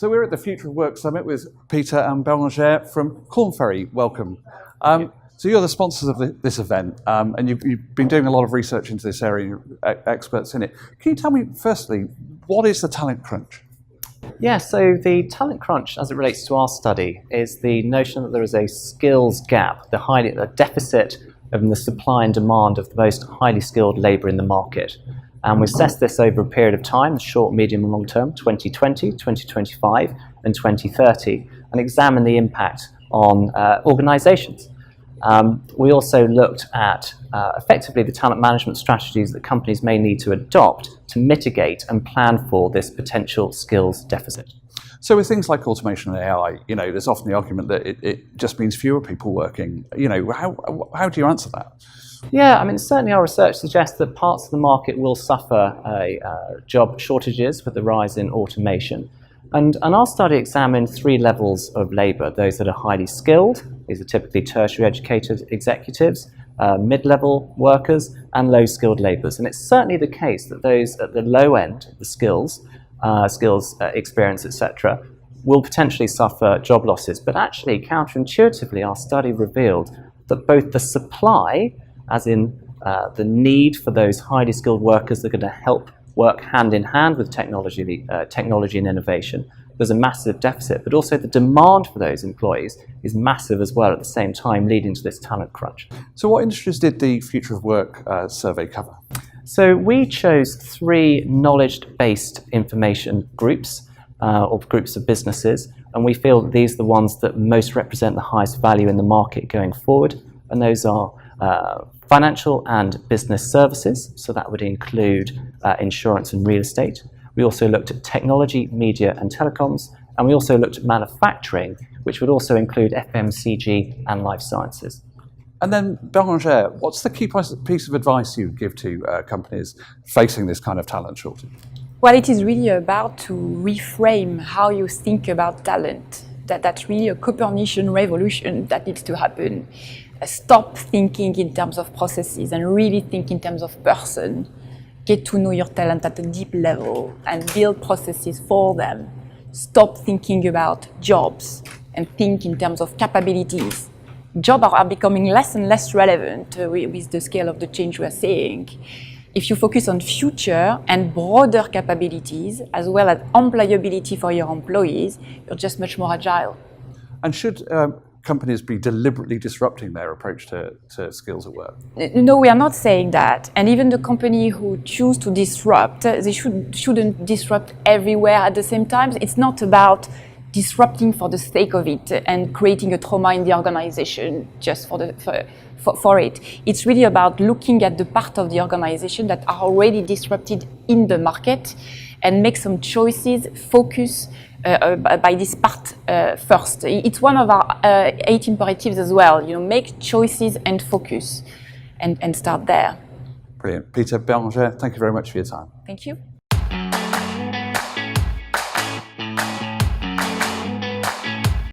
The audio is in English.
So we're at the Future of Work Summit with Peter and Berengere from Korn Ferry. Welcome. So you're the sponsors of this event, and you've been doing a lot of research into this area, you're experts in it. Can you tell me, firstly, what is the talent crunch? Yeah, so the talent crunch, as it relates to our study, is the notion that there is a skills gap, the deficit of the supply and demand of the most highly skilled labour in the market. And we assessed this over a period of time, short, medium and long term, 2020, 2025 and 2030, and examined the impact on organisations. We also looked at effectively the talent management strategies that companies may need to adopt to mitigate and plan for this potential skills deficit. So with things like automation and AI, there's often the argument that it just means fewer people working. How do you answer that? Yeah, I mean, certainly our research suggests that parts of the market will suffer job shortages with the rise in automation. And our study examined three levels of labour: those that are highly skilled, these are typically tertiary educated executives, mid-level workers, and low-skilled labourers. And it's certainly the case that those at the low end, the skills, experience, etc., will potentially suffer job losses. But actually, counterintuitively, our study revealed that both the supply, as in the need for those highly skilled workers that are going to help work hand in hand with technology and innovation, there's a massive deficit, but also the demand for those employees is massive as well at the same time, leading to this talent crunch. So what industries did the Future of Work survey cover? So we chose three knowledge-based information groups, or groups of businesses, and we feel that these are the ones that most represent the highest value in the market going forward, and those are financial and business services, so that would include insurance and real estate. We also looked at technology, media and telecoms, and we also looked at manufacturing, which would also include FMCG and life sciences. And then, Berengere, what's the key piece of advice you would give to companies facing this kind of talent shortage? Well, it is really about to reframe how you think about talent. That's really a Copernican revolution that needs to happen. Stop thinking in terms of processes and really think in terms of person. Get to know your talent at a deep level and build processes for them. Stop thinking about jobs and think in terms of capabilities. Jobs are becoming less and less relevant with the scale of the change we are seeing. If you focus on future and broader capabilities, as well as employability for your employees, you're just much more agile. And should companies be deliberately disrupting their approach to skills at work? No, we are not saying that. And even the company who choose to disrupt, they shouldn't disrupt everywhere at the same time. It's not about disrupting for the sake of it and creating a trauma in the organization just for it. It's really about looking at the part of the organization that are already disrupted in the market and make some choices, focus by this part first. It's one of our 8 imperatives as well. Make choices and focus and start there. Brilliant. Peter, Berengere, thank you very much for your time. Thank you.